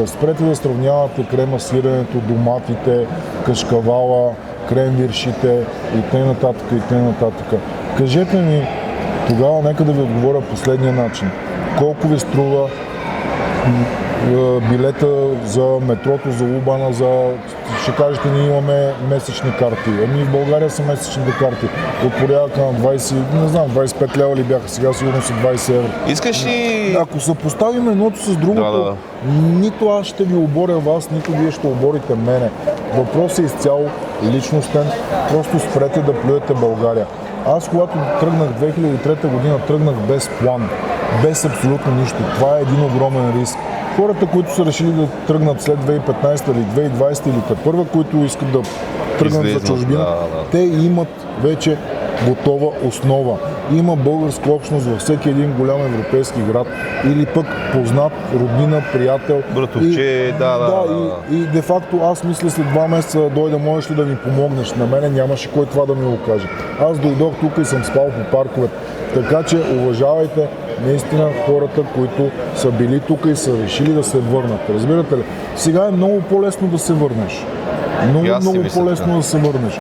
Спрете да сравнявате крема сиренето, доматите, кашкавала, кремвиршите и т.н. и т.н. Кажете ми, тогава нека да ви отговоря последния начин. Колко ви струва билета за метрото, за Лубана, ще кажете, ние имаме месечни карти. Ами в България са месечните карти. От порядъка на 20, не знам, 25 лева ли бяха, сега сигурно са 20 евро. Искаш ли... Ако съпоставим едното с другото, нито аз ще ви оборя вас, нито вие ще оборите мене. Въпросът е изцяло личностен. Просто спрете да плюете България. Аз, когато тръгнах 2003 година, тръгнах без план, без абсолютно нищо. Това е един огромен риск. Хората, които са решили да тръгнат след 2015 или 2020 или тепърва, които искат да тръгнат за чужбина, те имат вече готова основа. Има българска общност във всеки един голям европейски град или пък познат, роднина, приятел. Братовче, И де-факто аз мисля след 2 месеца да дойда, можеш ли да ми помогнеш? На мене нямаше кой това да ми го каже. Аз дойдох тук и съм спал по парковете. Така че уважавайте наистина хората, които са били тук и са решили да се върнат. Разбирате ли? Сега е много по-лесно да се върнеш. Много по-лесно да се върнеш.